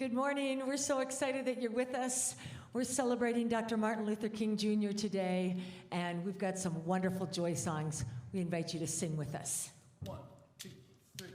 Good morning. We're so excited that you're with us. We're celebrating Dr. Martin Luther King Jr. today, and we've got some wonderful joy songs. We invite you to sing with us. 1, 2, 3.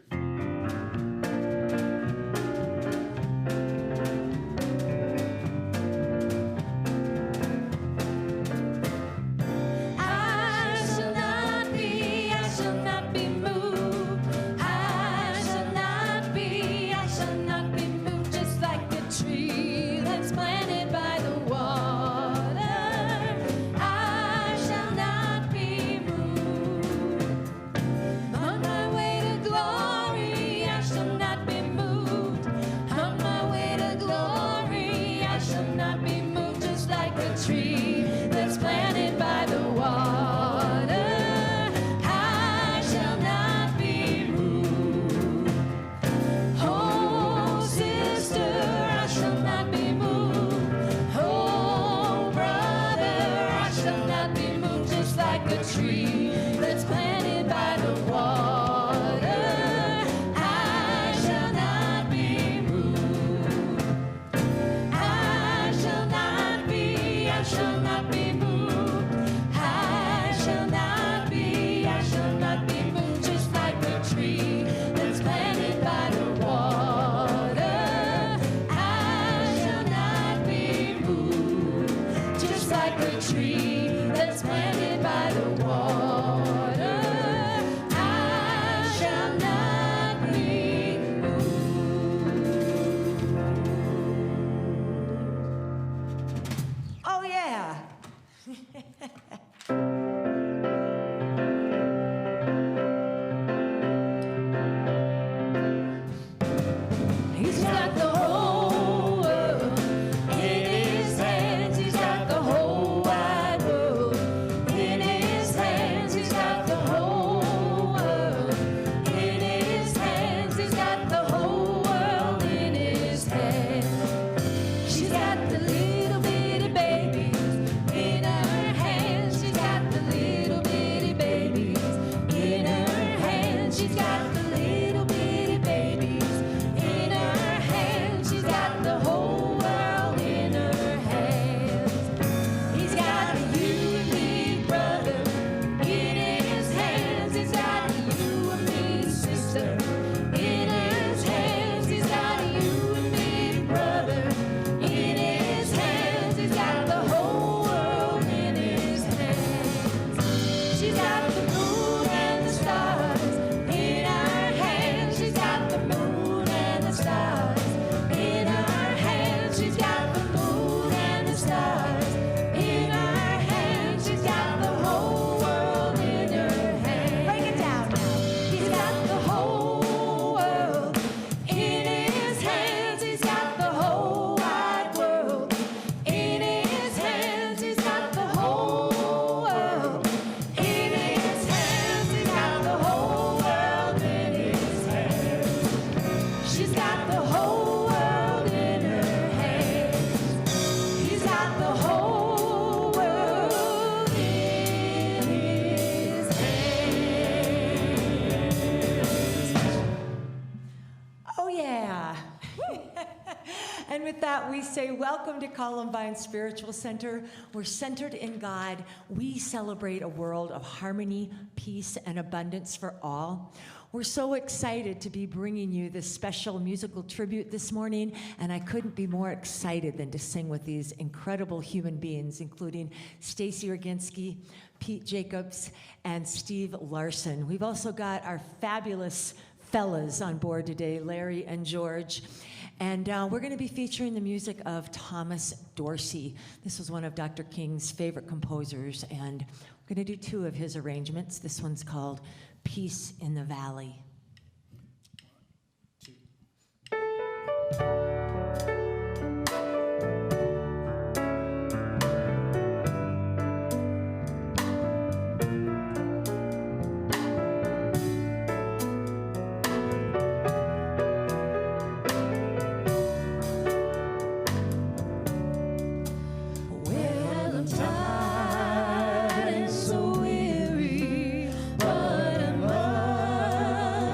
We say, welcome to Columbine Spiritual Center. We're centered in God. We celebrate a world of harmony, peace, and abundance for all. We're so excited to be bringing you this special musical tribute this morning, and I couldn't be more excited than to sing with these incredible human beings, including Stacy Roginski, Pete Jacobs, and Steve Larson. We've also got our fabulous fellas on board today, Larry and George. And we're going to be featuring the music of Thomas Dorsey. This was one of Dr. King's favorite composers, and we're going to do 2 of his arrangements. This one's called Peace in the Valley. 1, 2. Tired and so weary, but I must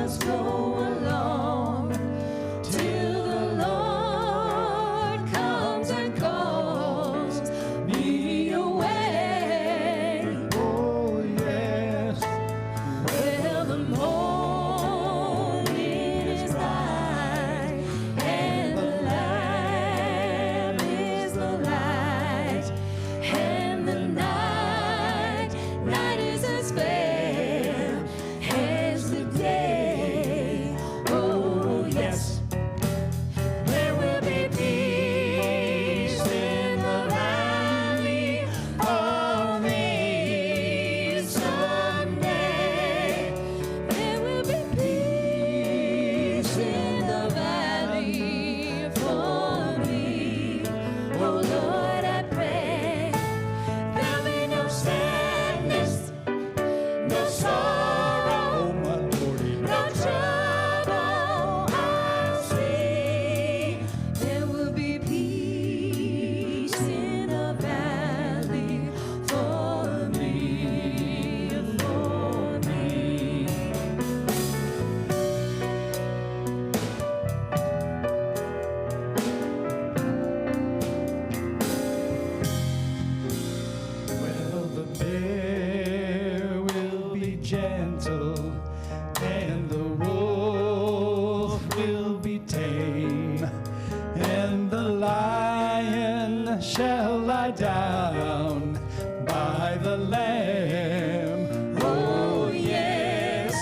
lie down by the Lamb. Oh, yes.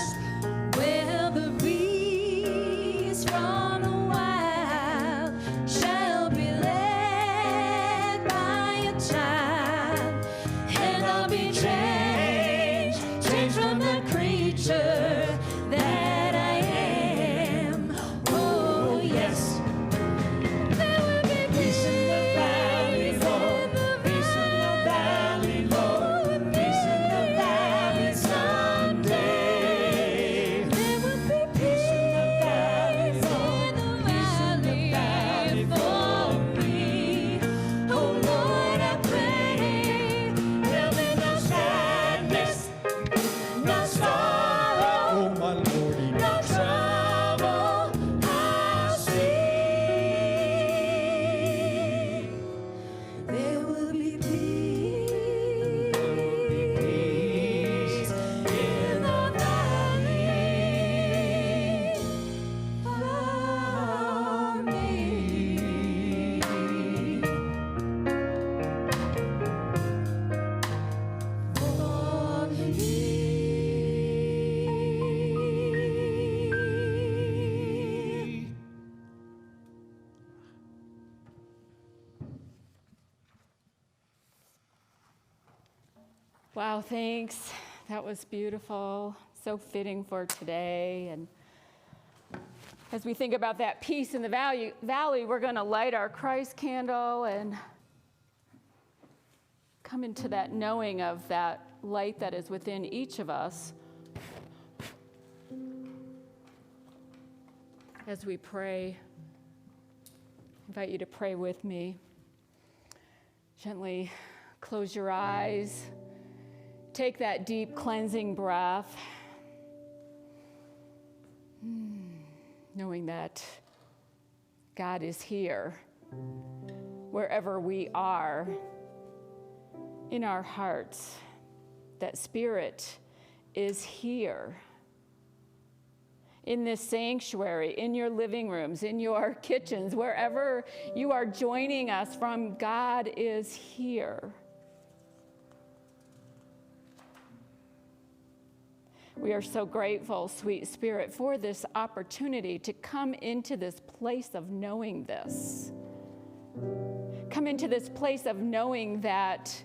Where the breeze from the wild shall be led by a child, and I'll be changed from the creature that I am. Oh, yes. There will be peace in the valley, Lord. Peace in the valley, Lord. Peace in the valley someday. There will be peace in the valley, Lord. Peace in the valley for me. Oh, Lord, I pray, there'll be no sadness, no sorrow, Oh, my Lordy. no trouble I'll see. There will be peace in the valley for me. Wow, thanks. That was beautiful. So fitting for today. And as we think about that peace in the valley, we're going to light our Christ candle and come into that knowing of that light that is within each of us. As we pray, I invite you to pray with me. Gently close your eyes. Take that deep cleansing breath, knowing that God is here, wherever we are, in our hearts, that Spirit is here, in this sanctuary, in your living rooms, in your kitchens, wherever you are joining us from, God is here. We are so grateful, sweet Spirit, for this opportunity to come into this place of knowing this. Come into this place of knowing that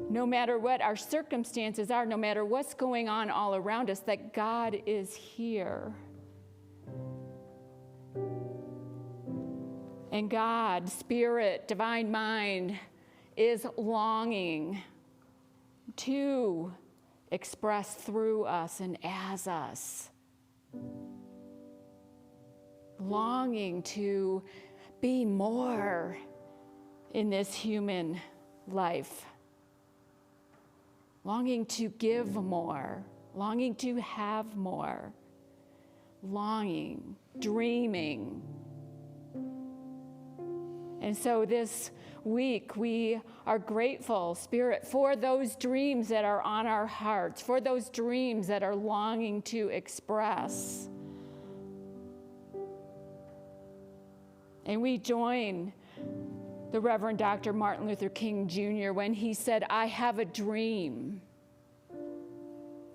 no matter what our circumstances are, no matter what's going on all around us, that God is here. And God, Spirit, Divine Mind, is longing to express through us and as us, longing to be more in this human life, longing to give more, longing to have more, longing, dreaming. And so this week, we are grateful, Spirit, for those dreams that are on our hearts, for those dreams that are longing to express. And we join the Reverend Dr. Martin Luther King Jr. when he said, I have a dream.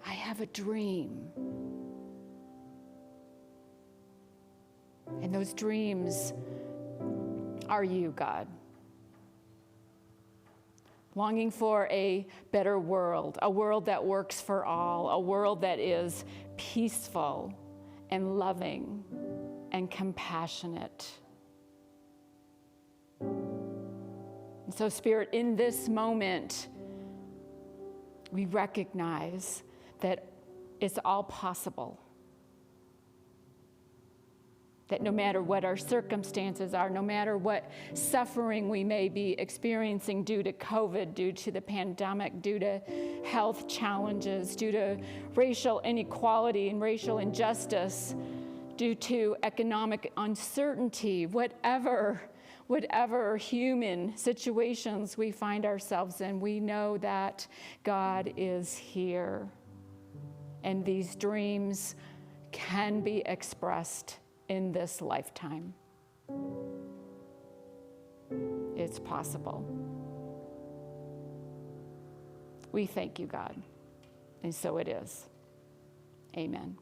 I have a dream. And those dreams are you, God. Longing for a better world, a world that works for all, a world that is peaceful and loving and compassionate. And so, Spirit, in this moment, we recognize that it's all possible. That no matter what our circumstances are, no matter what suffering we may be experiencing due to COVID, due to the pandemic, due to health challenges, due to racial inequality and racial injustice, due to economic uncertainty, whatever human situations we find ourselves in, we know that God is here. And these dreams can be expressed in this lifetime. It's possible. We thank you, God. And so it is. Amen.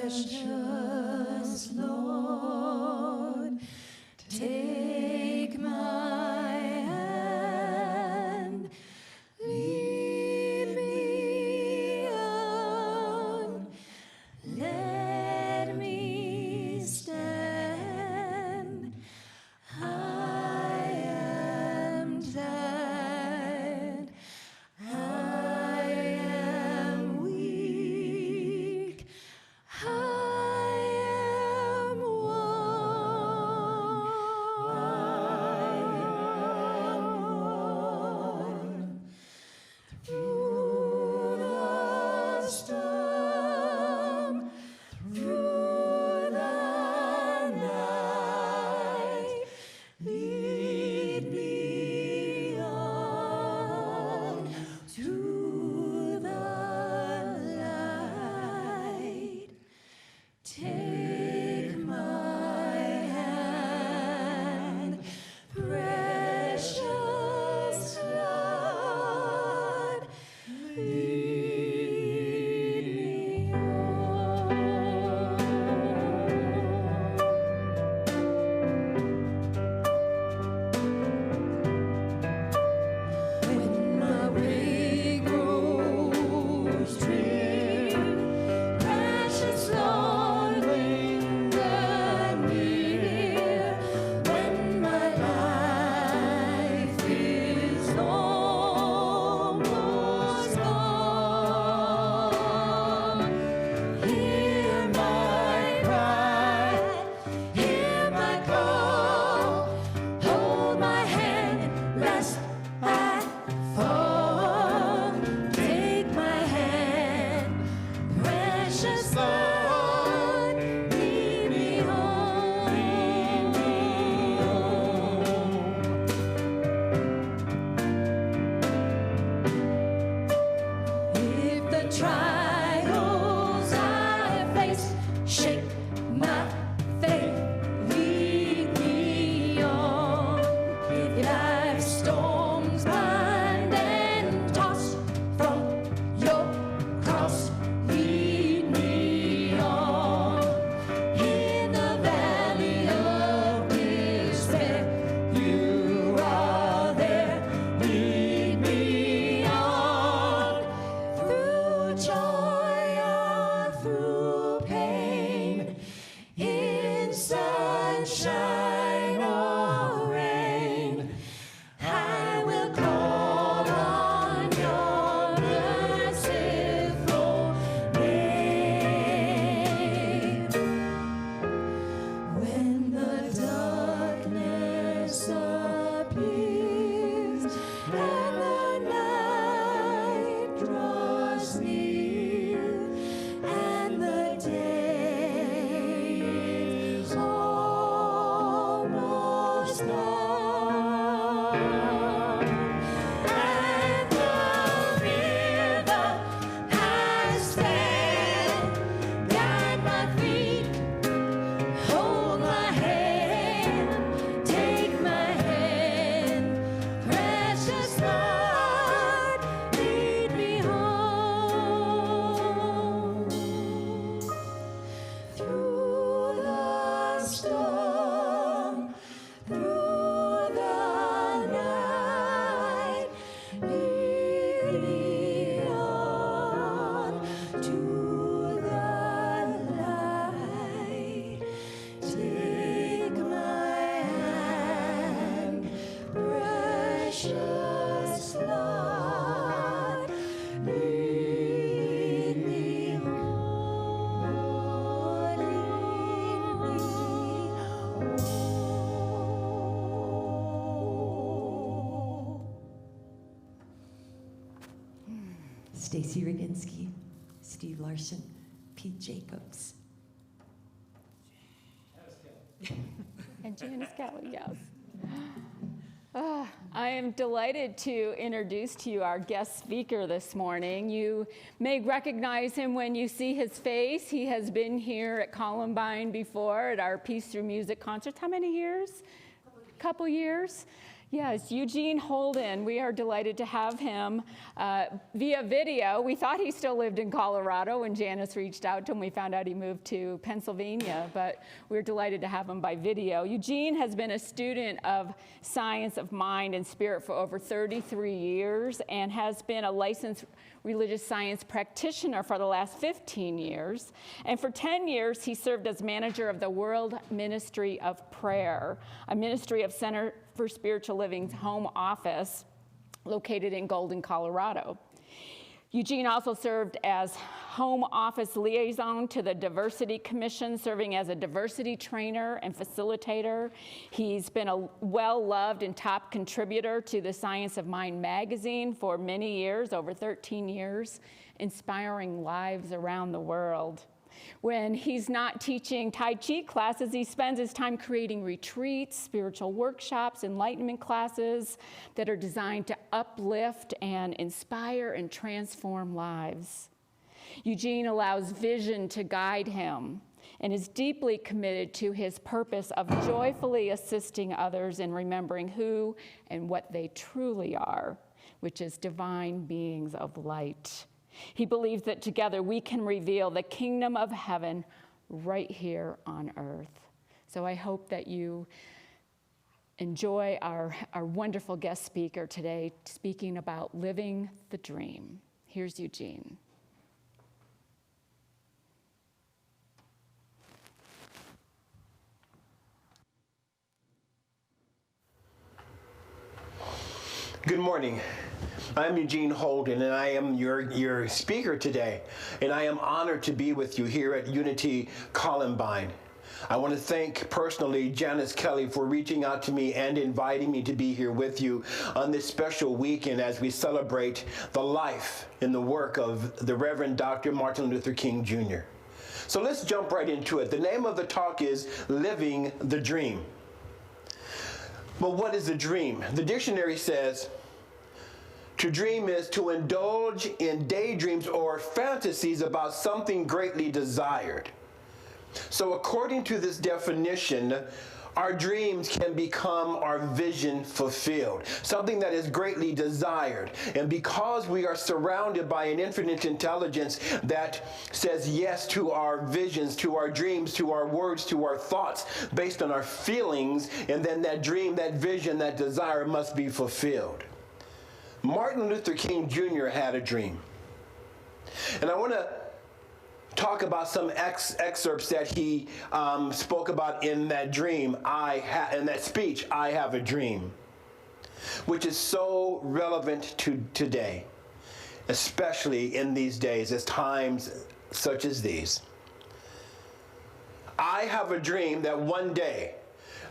Precious Lord, take my hand, lead me on, let me stand. I am tired, I am weak, I am worn through the storm, through the night. Lead me on to the light. Take my hand, precious Lord, lead me on. When my way grows dim, precious Lord, linger near. When my life is almost gone, hear my cry, hear my call, hold my hand lest I fall. Take my hand, precious Lord, lead me home. If the trials I face shake my faith, lead me on. If life's storms bind and toss from your cross, lead me on. In the valley of despair, you are there. Lead me on. Through joy or through pain, in sunshine or rain, I will call on your merciful name. When the darkness appears and the night draws near and the day is almost gone, and the river has stand, guide my feet, hold my hand, take my hand, precious Lord, lead me home. Through the storm, through the night, lead me on to the light. Take my hand, precious Lord, lead me on, lead me on. Stacy Roginski, Steve Larson, Pete Jacobs. And Janice Kelly, yes. I am delighted to introduce to you our guest speaker this morning. You may recognize him when you see his face. He has been here at Columbine before at our Peace Through Music concerts. How many years? Couple years. Yes, Eugene Holden. We are delighted to have him via video. We thought he still lived in Colorado when Janice reached out to him. We found out he moved to Pennsylvania, but we're delighted to have him by video. Eugene has been a student of science of mind and spirit for over 33 years and has been a licensed religious science practitioner for the last 15 years. And for 10 years, he served as manager of the World Ministry of Prayer, a ministry of Center for Spiritual Living's home office located in Golden, Colorado. Eugene also served as home office liaison to the Diversity Commission, serving as a diversity trainer and facilitator. He's been a well-loved and top contributor to the Science of Mind magazine for many years, over 13 years, inspiring lives around the world. When he's not teaching Tai Chi classes, he spends his time creating retreats, spiritual workshops, enlightenment classes that are designed to uplift and inspire and transform lives. Eugene allows vision to guide him and is deeply committed to his purpose of joyfully assisting others in remembering who and what they truly are, which is divine beings of light. He believes that together we can reveal the kingdom of heaven right here on earth. So I hope that you enjoy our wonderful guest speaker today speaking about living the dream. Here's Eugene. Good morning. I'm Eugene Holden, and I am your speaker today, and I am honored to be with you here at Unity Columbine. I want to thank personally Janice Kelly for reaching out to me and inviting me to be here with you on this special weekend as we celebrate the life and the work of the Reverend Dr. Martin Luther King Jr. So let's jump right into it. The name of the talk is Living the Dream. Well, what is a dream? The dictionary says, to dream is to indulge in daydreams or fantasies about something greatly desired. So according to this definition, our dreams can become our vision fulfilled, something that is greatly desired. And because we are surrounded by an infinite intelligence that says yes to our visions, to our dreams, to our words, to our thoughts, based on our feelings, and then that dream, that vision, that desire must be fulfilled. Martin Luther King Jr. had a dream. And I want to talk about some excerpts that he spoke about in that dream, in that speech, I Have a Dream, which is so relevant to today, especially in these days, as times such as these. I have a dream that one day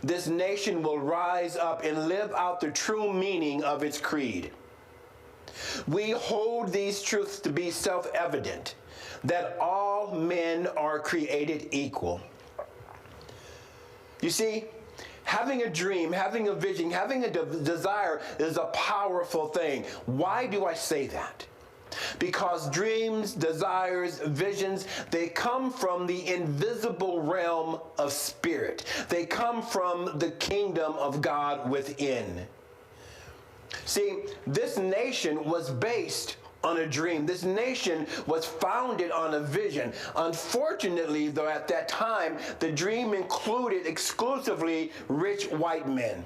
this nation will rise up and live out the true meaning of its creed. We hold these truths to be self-evident, that all men are created equal. You see, having a dream, having a vision, having a desire is a powerful thing. Why do I say that? Because dreams, desires, visions, they come from the invisible realm of spirit. They come from the kingdom of God within. See, this nation was based on a dream. This nation was founded on a vision. Unfortunately, though, at that time, the dream included exclusively rich white men.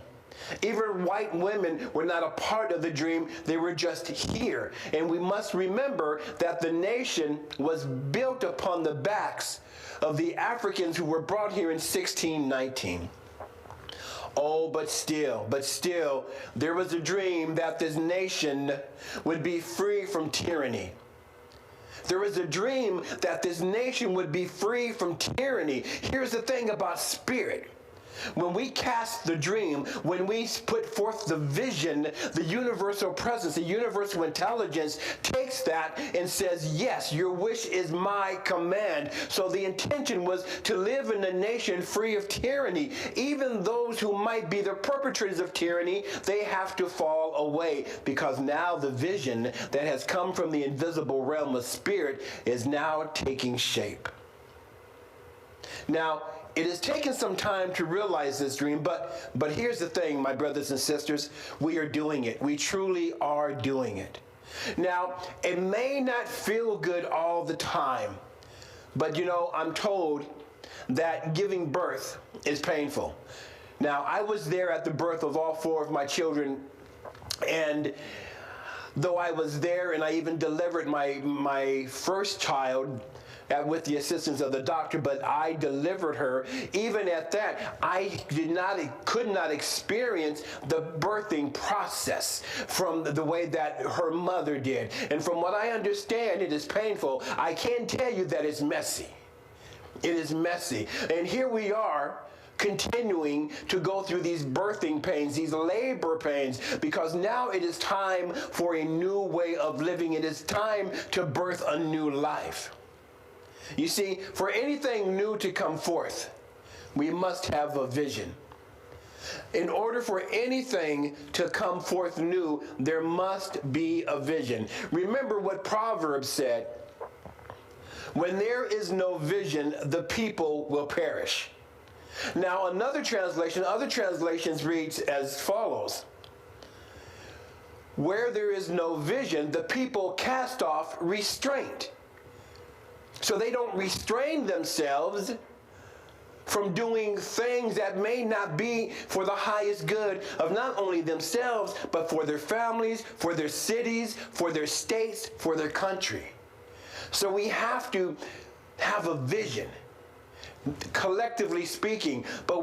Even white women were not a part of the dream. They were just here. And we must remember that the nation was built upon the backs of the Africans who were brought here in 1619. Oh, but still, there was a dream that this nation would be free from tyranny. There was a dream that this nation would be free from tyranny. Here's the thing about spirit. When we cast the dream, when we put forth the vision, the universal presence, the universal intelligence takes that and says, yes, your wish is my command. So the intention was to live in a nation free of tyranny. Even those who might be the perpetrators of tyranny, they have to fall away, because now the vision that has come from the invisible realm of spirit is now taking shape. Now, it has taken some time to realize this dream, but here's the thing, my brothers and sisters, we are doing it. We truly are doing it. Now, it may not feel good all the time, but I'm told that giving birth is painful. Now, I was there at the birth of all 4 of my children, and though I was there and I even delivered my first child with the assistance of the doctor, but I delivered her. Even at that, I could not experience the birthing process from the way that her mother did. And from what I understand, it is painful. I can tell you that it's messy. It is messy. And here we are, continuing to go through these birthing pains, these labor pains, because now it is time for a new way of living. It is time to birth a new life. You see, for anything new to come forth, we must have a vision. In order for anything to come forth new, there must be a vision. Remember what Proverbs said: when there is no vision, the people will perish. Now, other translations reads as follows: where there is no vision, the people cast off restraint. So they don't restrain themselves from doing things that may not be for the highest good of not only themselves, but for their families, for their cities, for their states, for their country. So we have to have a vision, collectively speaking, but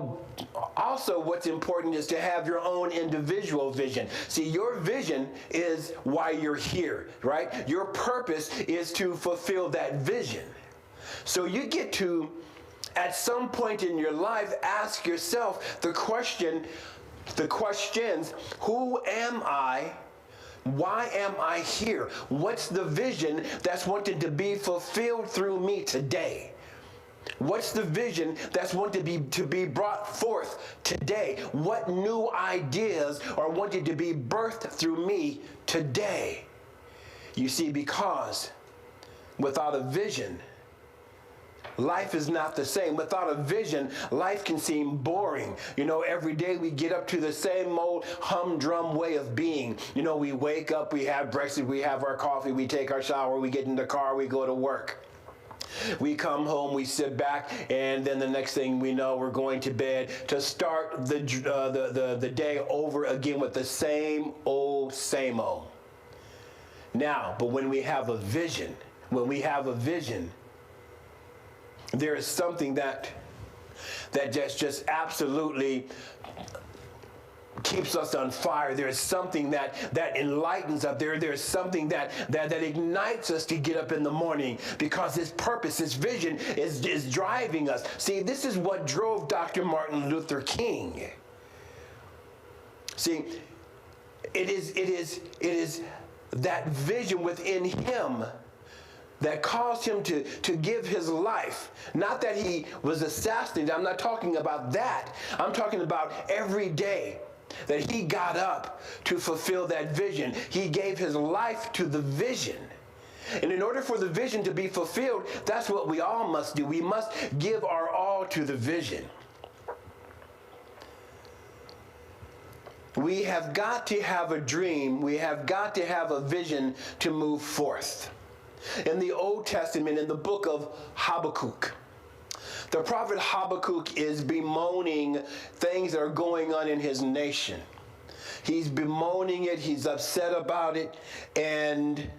also what's important is to have your own individual vision. See, your vision is why you're here, right? Your purpose is to fulfill that vision. So you get to, at some point in your life, ask yourself the questions, who am I? Why am I here? What's the vision that's wanted to be fulfilled through me today? What's the vision that's wanted to be brought forth today? What new ideas are wanted to be birthed through me today? You see, because without a vision, life is not the same. Without a vision, life can seem boring. Every day we get up to the same old humdrum way of being. We wake up, we have breakfast, we have our coffee, we take our shower, we get in the car, we go to work. We come home, we sit back, and then the next thing we know, we're going to bed to start the day over again with the same old, same old. Now, but when we have a vision, there is something that just absolutely keeps us on fire. There's something that enlightens us. There's something that ignites us to get up in the morning, because his purpose, his vision is driving us. See, this is what drove Dr. Martin Luther King. See, it is that vision within him that caused him to give his life. Not that he was assassinated. I'm not talking about that. I'm talking about every day that he got up to fulfill that vision. He gave his life to the vision. And in order for the vision to be fulfilled, that's what we all must do. We must give our all to the vision. We have got to have a dream. We have got to have a vision to move forth. In the Old Testament, in the book of Habakkuk, the prophet Habakkuk is bemoaning things that are going on in his nation. He's bemoaning it, he's upset about it, and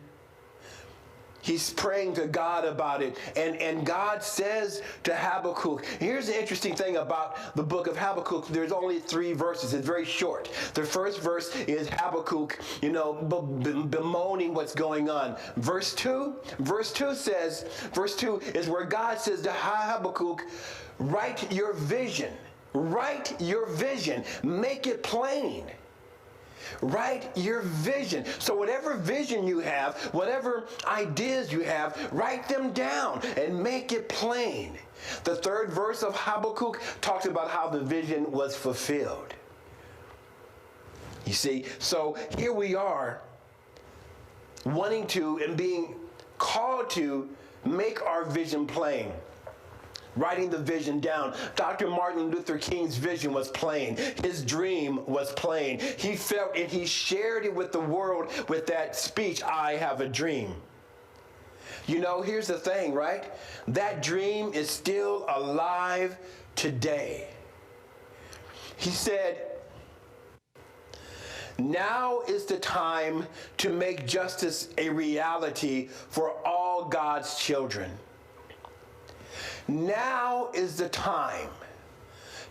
he's praying to God about it. And God says to Habakkuk, here's the interesting thing about the book of Habakkuk. There's only 3 verses. It's very short. The first verse is Habakkuk, bemoaning what's going on. Verse 2 is where God says to Habakkuk, write your vision. Write your vision. Make it plain. Write your vision. So whatever vision you have, whatever ideas you have, write them down and make it plain. The third verse of Habakkuk talks about how the vision was fulfilled. You see, so here we are wanting to and being called to make our vision plain. Writing the vision down. Dr. Martin Luther King's vision was plain. His dream was plain. He felt and he shared it with the world with that speech, I have a dream. You know, here's the thing, right? That dream is still alive today. He said, now is the time to make justice a reality for all God's children. Now is the time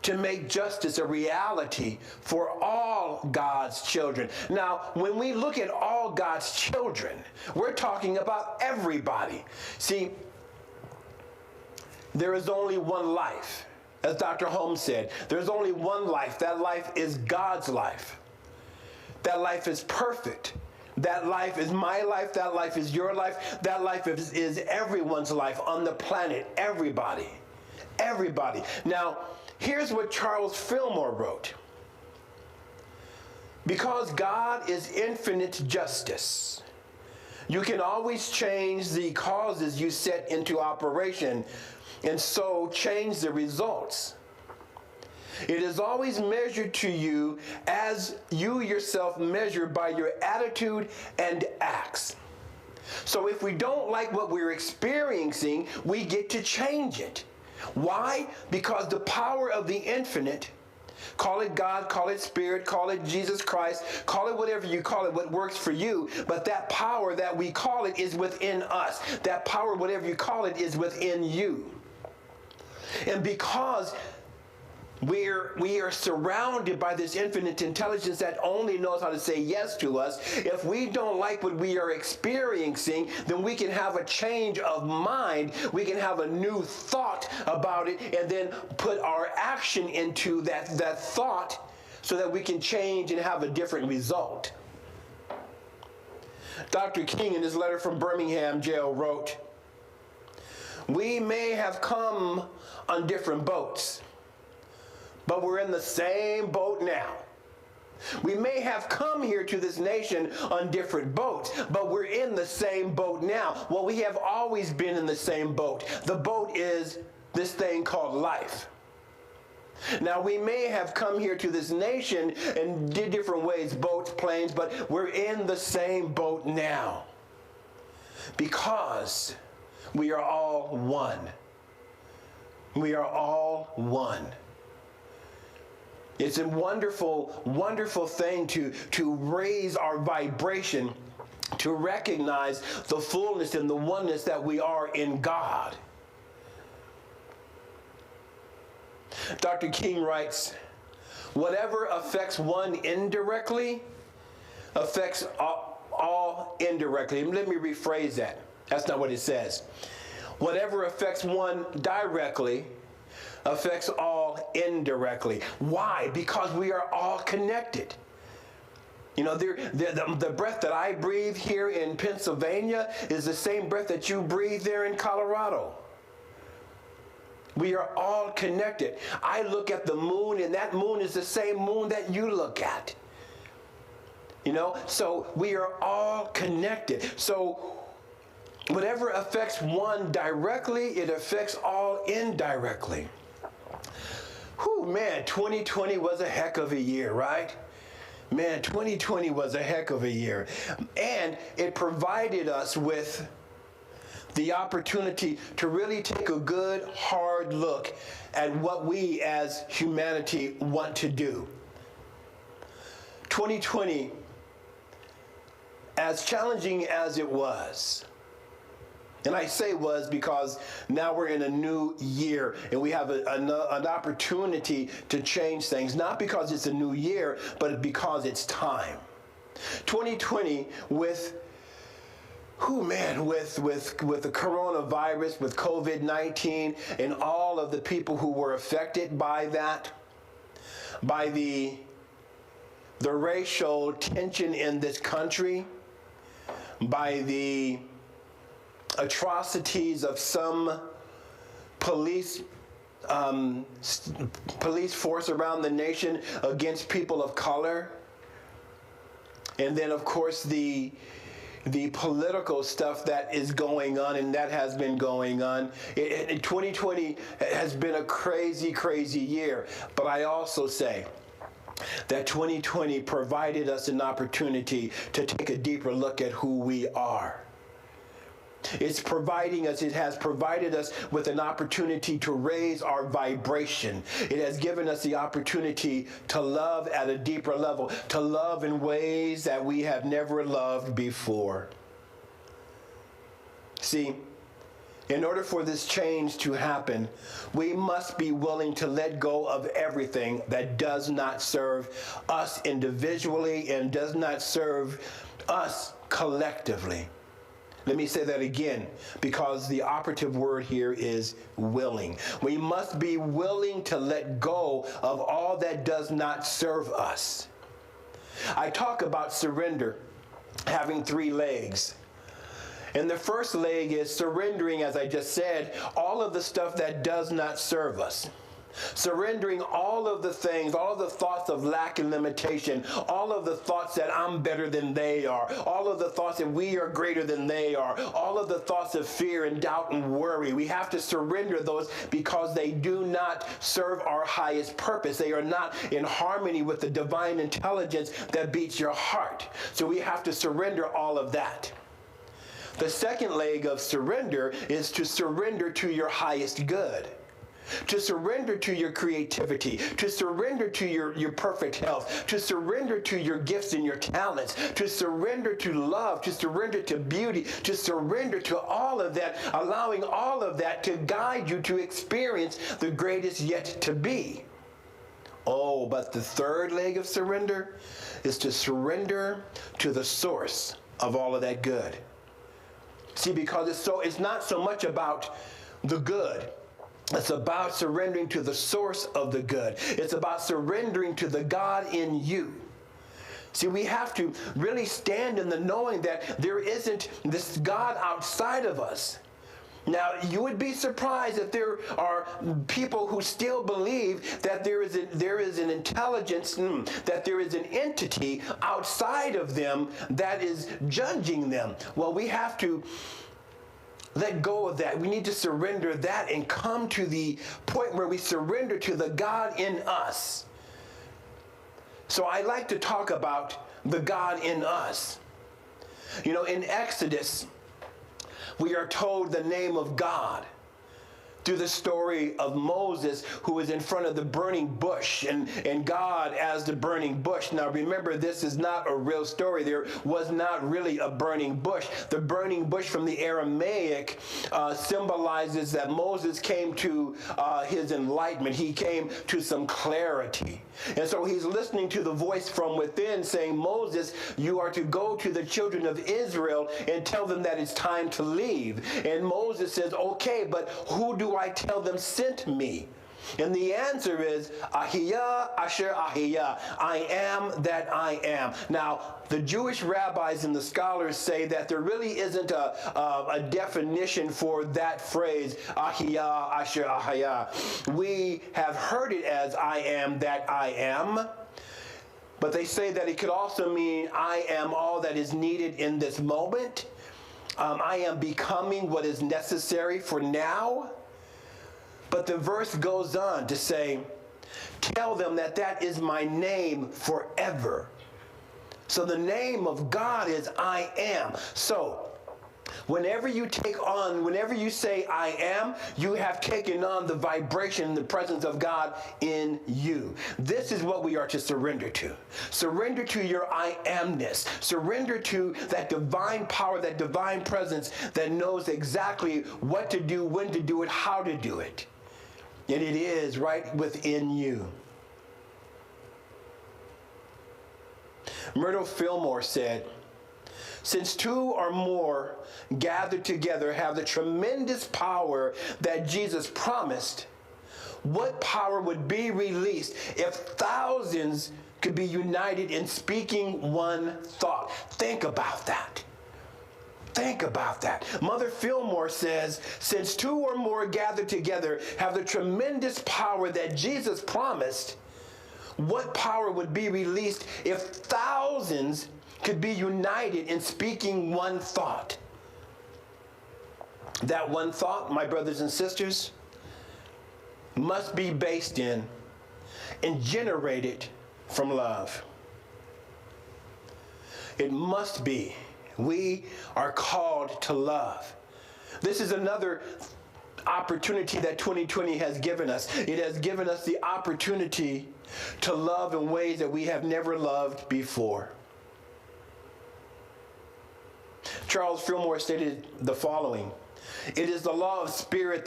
to make justice a reality for all God's children. Now, when we look at all God's children, we're talking about everybody. See, there is only one life. As Dr. Holmes said, there's only one life. That life is God's life. That life is perfect. That life is my life. That life is your life. That life is everyone's life on the planet. Everybody. Everybody. Now, here's what Charles Fillmore wrote. Because God is infinite justice, you can always change the causes you set into operation and so change the results. It is always measured to you as you yourself measure by your attitude and acts. So if we don't like what we're experiencing, we get to change it. Why? Because the power of the infinite, call it God, call it Spirit, call it Jesus Christ, call it whatever you call it, what works for you, but that power that we call it is within us. That power, whatever you call it, is within you. And because we are surrounded by this infinite intelligence that only knows how to say yes to us. If we don't like what we are experiencing, then we can have a change of mind. We can have a new thought about it and then put our action into that thought so that we can change and have a different result. Dr. King, in his letter from Birmingham jail, wrote, "We may have come on different boats, but we're in the same boat now. We may have come here to this nation on different boats, but we're in the same boat now." Well, we have always been in the same boat. The boat is this thing called life. Now, we may have come here to this nation in different ways, boats, planes, but we're in the same boat now because we are all one. We are all one. It's a wonderful, wonderful thing to raise our vibration, to recognize the fullness and the oneness that we are in God. Dr. King writes, whatever affects one indirectly affects all indirectly. Let me rephrase that. That's not what it says. Whatever affects one directly affects all indirectly. Why? Because we are all connected. You know, the breath that I breathe here in Pennsylvania is the same breath that you breathe there in Colorado. We are all connected. I look at the moon, and that moon is the same moon that you look at. You know, so we are all connected. So whatever affects one directly, it affects all indirectly. Whew, man, 2020 was a heck of a year, right? Man, 2020 was a heck of a year. And it provided us with the opportunity to really take a good, hard look at what we as humanity want to do. 2020, as challenging as it was, and I say was because now we're in a new year and we have an opportunity to change things, not because it's a new year, but because it's time. 2020 with the coronavirus, with COVID-19 and all of the people who were affected by that, by the racial tension in this country, by the atrocities of some police force around the nation against people of color. And then, of course, the political stuff that is going on and that has been going on. 2020 has been a crazy, crazy year. But I also say that 2020 provided us an opportunity to take a deeper look at who we are. It has provided us with an opportunity to raise our vibration. It has given us the opportunity to love at a deeper level, to love in ways that we have never loved before. See, in order for this change to happen, we must be willing to let go of everything that does not serve us individually and does not serve us collectively. Let me say that again, because the operative word here is willing. We must be willing to let go of all that does not serve us. I talk about surrender having 3 legs. And the first leg is surrendering, as I just said, all of the stuff that does not serve us. Surrendering all of the things, all of the thoughts of lack and limitation, all of the thoughts that I'm better than they are, all of the thoughts that we are greater than they are, all of the thoughts of fear and doubt and worry. We have to surrender those because they do not serve our highest purpose. They are not in harmony with the divine intelligence that beats your heart. So we have to surrender all of that. The second leg of surrender is to surrender to your highest good. To surrender to your creativity, to surrender to your perfect health, to surrender to your gifts and your talents, to surrender to love, to surrender to beauty, to surrender to all of that, allowing all of that to guide you to experience the greatest yet to be. Oh, but the third leg of surrender is to surrender to the source of all of that good. See, because it's not so much about the good. It's about surrendering to the source of the good. It's about surrendering to the God in you. See, we have to really stand in the knowing that there isn't this God outside of us. Now, you would be surprised if there are people who still believe that there is an intelligence, that there is an entity outside of them that is judging them. Well, we have to let go of that. We need to surrender that and come to the point where we surrender to the God in us. So I like to talk about the God in us. You know, in Exodus, we are told the name of God through the story of Moses, who is in front of the burning bush, and God as the burning bush. Now remember, this is not a real story. There was not really a burning bush. The burning bush from the Aramaic symbolizes that Moses came to his enlightenment. He came to some clarity. And so he's listening to the voice from within saying, Moses, you are to go to the children of Israel and tell them that it's time to leave. And Moses says, okay, but who do I tell them sent me? And the answer is, Ahiyah Asher Ahiyah, I am that I am. Now, the Jewish rabbis and the scholars say that there really isn't a definition for that phrase, Ahiyah Asher Ahiyah. We have heard it as I am that I am. But they say that it could also mean I am all that is needed in this moment. I am becoming what is necessary for now. But the verse goes on to say, tell them that that is my name forever. So the name of God is I am. So whenever you say I am, you have taken on the vibration, the presence of God in you. This is what we are to surrender to. Surrender to your I amness. Surrender to that divine power, that divine presence that knows exactly what to do, when to do it, how to do it. And it is right within you. Myrtle Fillmore said, since 2 or more gathered together have the tremendous power that Jesus promised, What power would be released if thousands could be united in speaking one thought? Think about that. Think about that. Mother Fillmore says, since two or more gathered together have the tremendous power that Jesus promised, what power would be released if thousands could be united in speaking one thought? That one thought, my brothers and sisters, must be based in and generated from love. It must be. We are called to love. This is another opportunity that 2020 has given us. It has given us the opportunity to love in ways that we have never loved before. Charles Fillmore stated the following: it is the law of spirit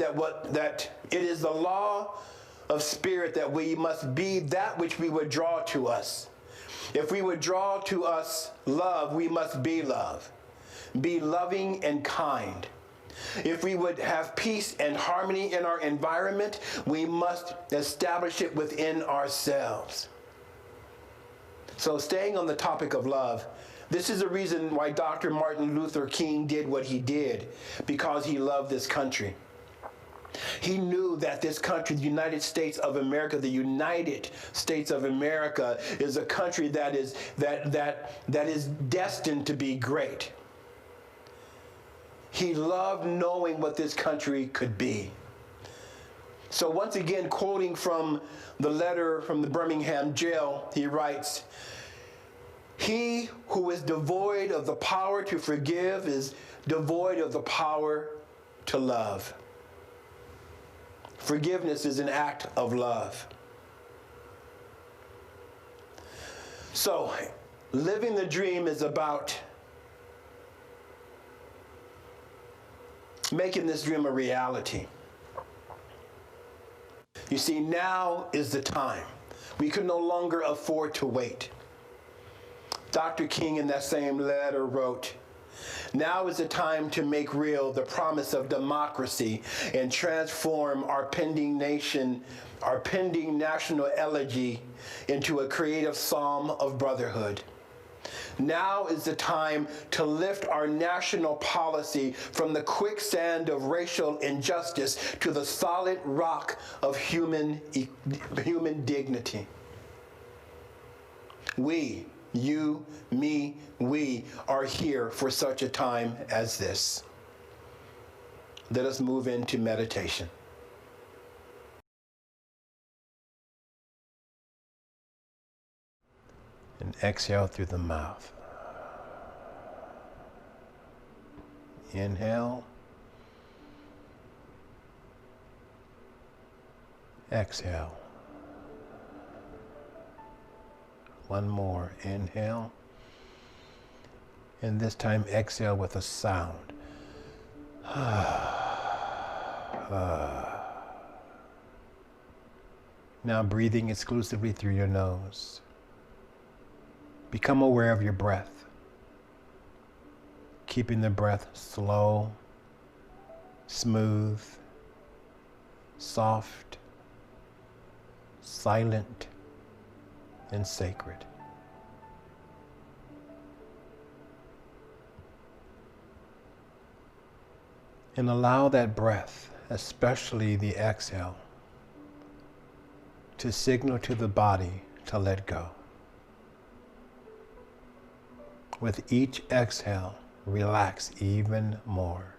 that we must be that which we would draw to us. If we would draw to us love, we must be love. Be loving and kind. If we would have peace and harmony in our environment, we must establish it within ourselves. So staying on the topic of love, this is the reason why Dr. Martin Luther King did what he did, because he loved this country. He knew that this country, the United States of America, is a country that is destined to be great. He loved knowing what this country could be. So once again, quoting from the letter from the Birmingham jail, he writes, "He who is devoid of the power to forgive is devoid of the power to love." Forgiveness is an act of love. So, living the dream is about making this dream a reality. You see, now is the time. We can no longer afford to wait. Dr. King in that same letter wrote, "Now is the time to make real the promise of democracy and transform our pending national elegy into a creative psalm of brotherhood. Now is the time to lift our national policy from the quicksand of racial injustice to the solid rock of human dignity. We, you, me, we are here for such a time as this." Let us move into meditation. And exhale through the mouth. Inhale. Exhale. One more. Inhale. And this time exhale with a sound. Now breathing exclusively through your nose. Become aware of your breath. Keeping the breath slow, smooth, soft, silent, and sacred. And allow that breath, especially the exhale, to signal to the body to let go. With each exhale, relax even more.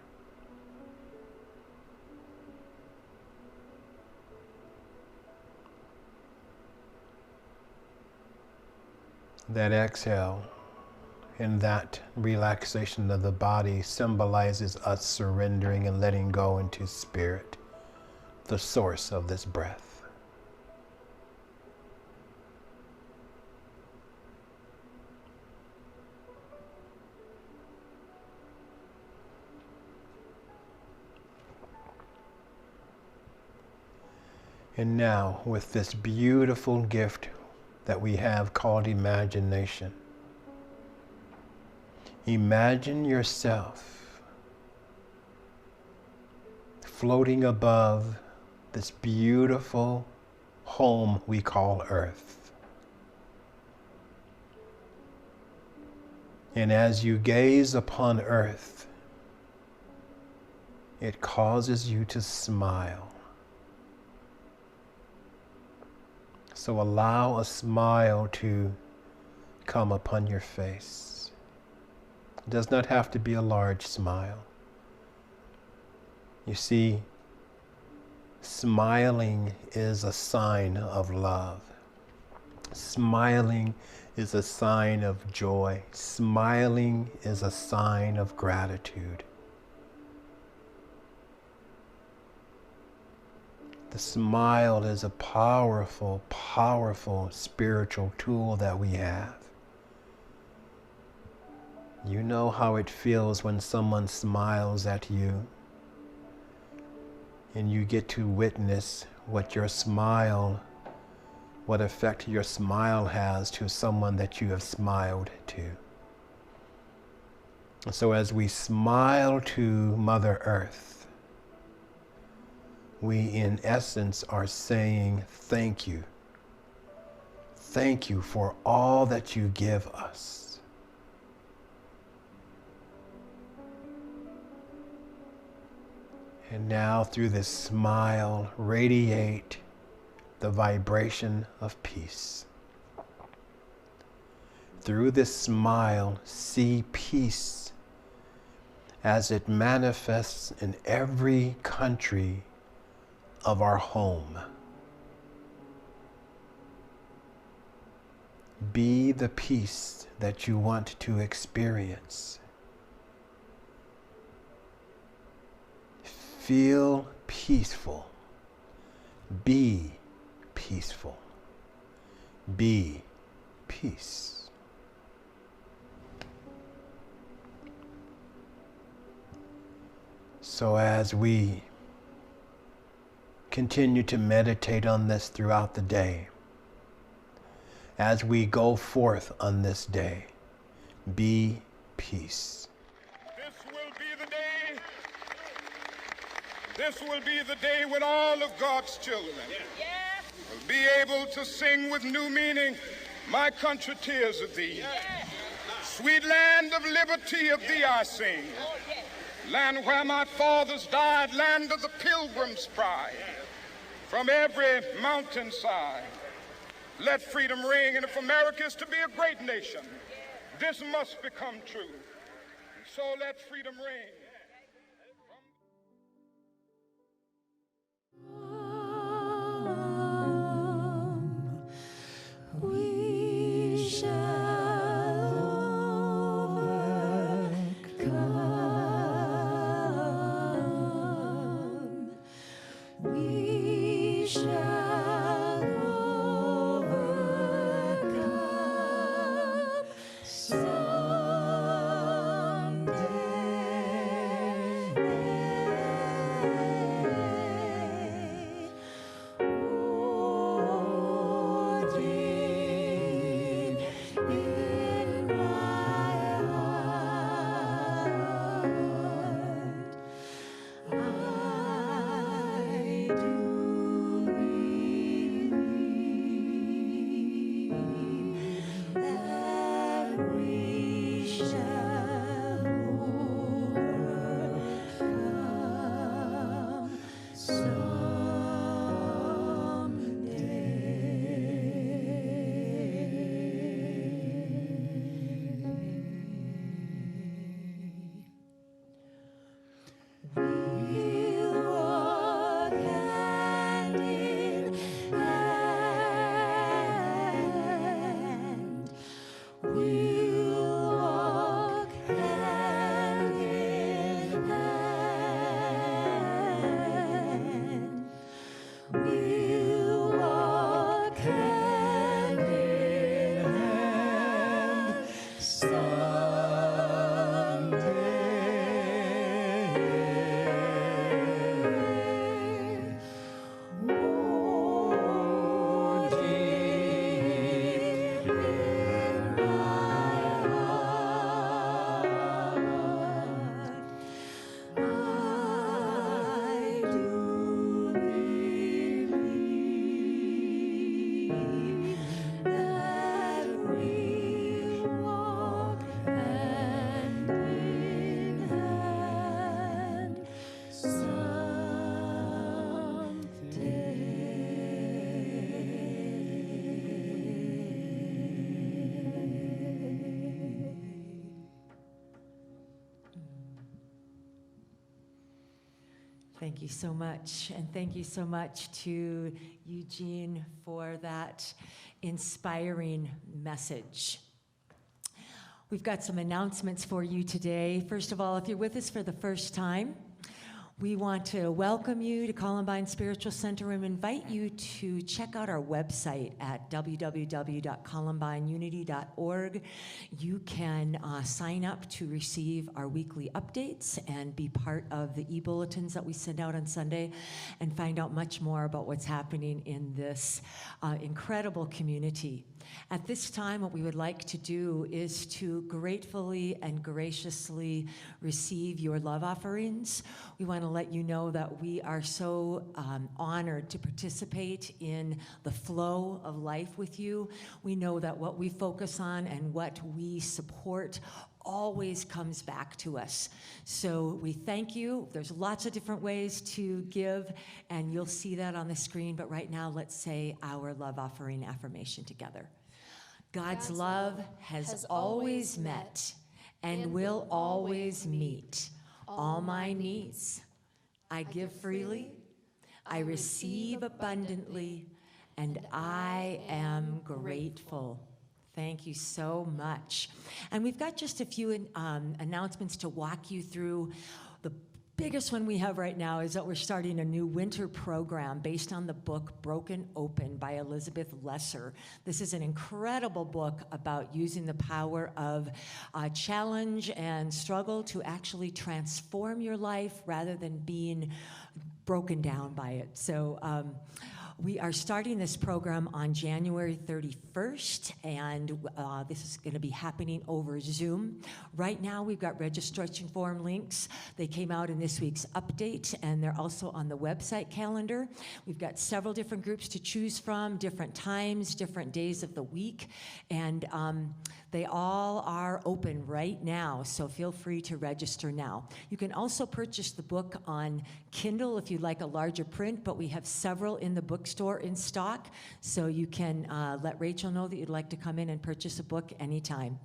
That exhale and that relaxation of the body symbolizes us surrendering and letting go into spirit, the source of this breath. And now, with this beautiful gift that we have called imagination, imagine yourself floating above this beautiful home we call Earth. And as you gaze upon Earth, it causes you to smile. So allow a smile to come upon your face. It does not have to be a large smile. You see, smiling is a sign of love. Smiling is a sign of joy. Smiling is a sign of gratitude. The smile is a powerful, powerful spiritual tool that we have. You know how it feels when someone smiles at you, and you get to witness what effect your smile has to someone that you have smiled to. So as we smile to Mother Earth, we in essence are saying thank you. Thank you for all that you give us. And now through this smile, radiate the vibration of peace. Through this smile, see peace as it manifests in every country of our home. Be the peace that you want to experience. Feel peaceful. Be peaceful. Be peace. So as we continue to meditate on this throughout the day, as we go forth on this day, be peace. This will be the day. This will be the day when all of God's children will be able to sing with new meaning, my country, tears of thee. Sweet land of liberty, of thee I sing. Land where my fathers died, land of the pilgrim's pride. From every mountainside, let freedom ring. And if America is to be a great nation, this must become true. And so let freedom ring. We shall overcome. We shall overcome someday. Oh, deep in my heart, I do believe that we shall overcome We'll walk hand in hand. We'll walk hand in hand. Thank you so much. And thank you so much to Eugene for that inspiring message. We've got some announcements for you today. First of all, if you're with us for the first time, we want to welcome you to Columbine Spiritual Center and invite you to check out our website at www.columbineunity.org. You can sign up to receive our weekly updates and be part of the e-bulletins that we send out on Sunday and find out much more about what's happening in this incredible community. At this time, what we would like to do is to gratefully and graciously receive your love offerings. We want to let you know that we are so honored to participate in the flow of life with you. We know that what we focus on and what we support always comes back to us. So we thank you. There's lots of different ways to give, and you'll see that on the screen. But right now, let's say our love offering affirmation together. God's love has always met and will always meet all my needs. I give freely, I receive abundantly, and I am grateful. Thank you so much. And we've got just a few announcements to walk you through. The biggest one we have right now is that we're starting a new winter program based on the book Broken Open by Elizabeth Lesser. This is an incredible book about using the power of challenge and struggle to actually transform your life rather than being broken down by it. So we are starting this program on January 31st, and this is going to be happening over Zoom. Right now, we've got registration form links. They came out in this week's update, and they're also on the website calendar. We've got several different groups to choose from, different times, different days of the week, and they all are open right now, so feel free to register now. You can also purchase the book on Kindle if you'd like a larger print, but we have several in the bookstore in stock, so you can let Rachel know that you'd like to come in and purchase a book anytime.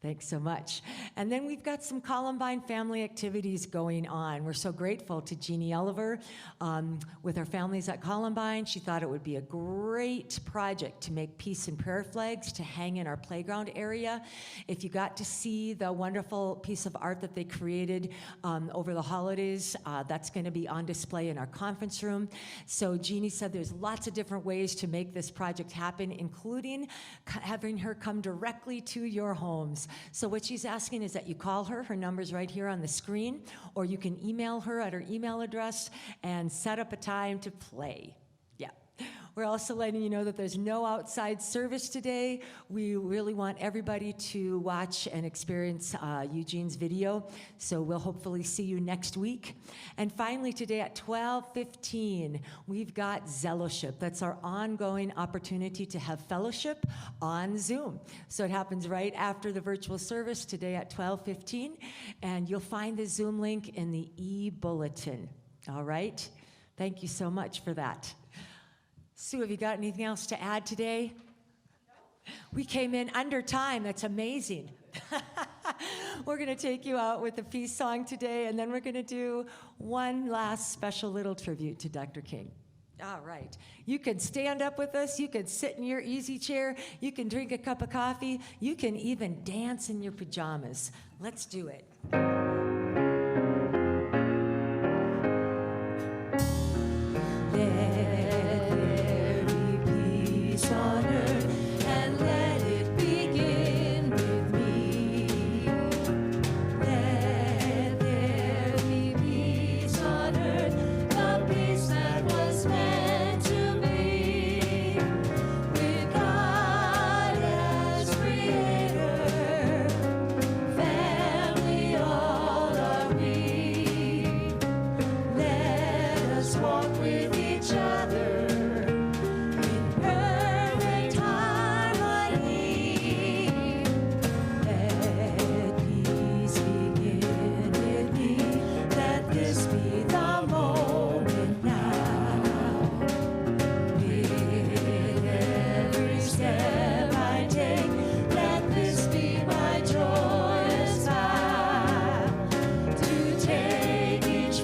Thanks so much. And then we've got some Columbine family activities going on. We're so grateful to Jeannie Oliver with our families at Columbine. She thought it would be a great project to make peace and prayer flags to hang in our playground area. If you got to see the wonderful piece of art that they created over the holidays, that's going to be on display in our conference room. So Jeannie said there's lots of different ways to make this project happen, including having her come directly to your homes. So what she's asking is that you call her. Her number's right here on the screen, or you can email her at her email address and set up a time to play. Yeah. We're also letting you know that there's no outside service today. We really want everybody to watch and experience Eugene's video, so we'll hopefully see you next week. And finally, today at 12:15, we've got Zealoship. That's our ongoing opportunity to have fellowship on Zoom. So it happens right after the virtual service today at 12:15, and you'll find the Zoom link in the e-bulletin. All right? Thank you so much for that. Sue, have you got anything else to add today? We came in under time. That's amazing. We're going to take you out with a peace song today, and then we're going to do one last special little tribute to Dr. King. All right. You can stand up with us. You can sit in your easy chair. You can drink a cup of coffee. You can even dance in your pajamas. Let's do it.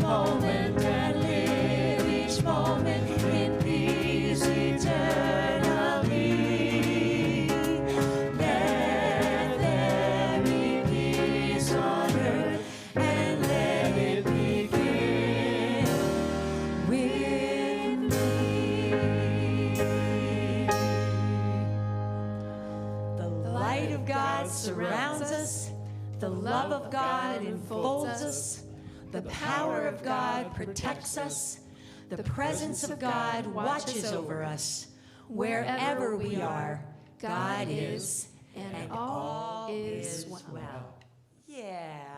Moment God surrounds us. The love of God enfolds us. The power of God protects us. The presence of God watches over us. Wherever we are, God is, and all is well. Yeah.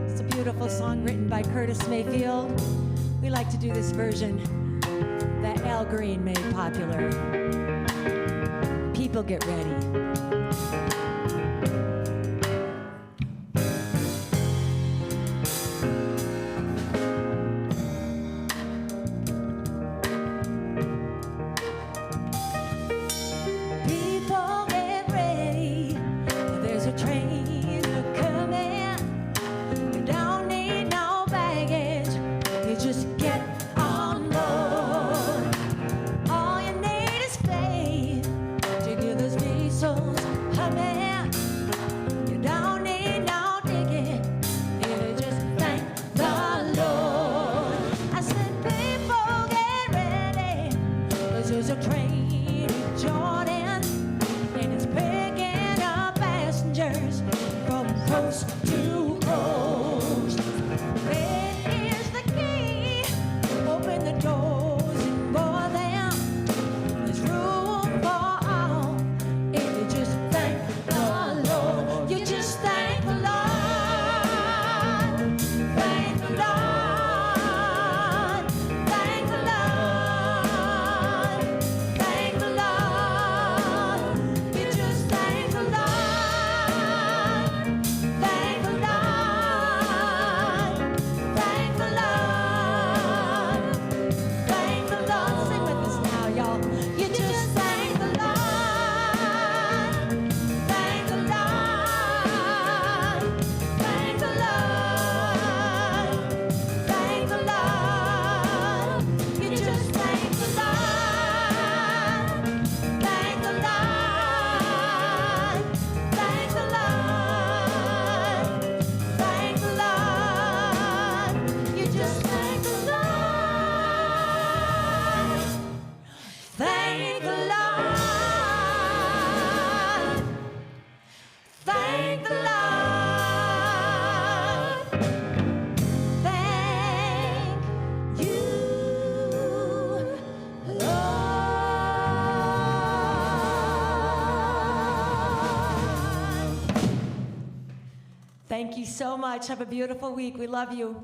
It's a beautiful song written by Curtis Mayfield. We like to do this version that Al Green made popular. People get ready. People get ready. There's a train coming. You don't need no baggage. You just get on board. All you need is faith to give those vessels humming. You don't need no ticket. You just thank the Lord. I said, people get ready, 'cause there's a train in Jordan, and it's picking up passengers from coast to coast. Red is the key. Open the doors and board them. There's room for all if you just thank the Lord. You just thank the Lord. Thank the Lord. Thank the Lord. Thank the Lord. You just thank the Lord. Thank the Lord. Thank the Lord. Thank the Lord. Sing with us now, y'all. You just thank the Lord. Thank the Lord. Thank the Lord. Thank the Lord. You just thank the Lord. Thank the Lord. Thank the Lord. Thank the Lord. You just thank the Lord. Thank the Lord. Thank the Lord. Thank you, Lord. Thank you so much. Have a beautiful week. We love you.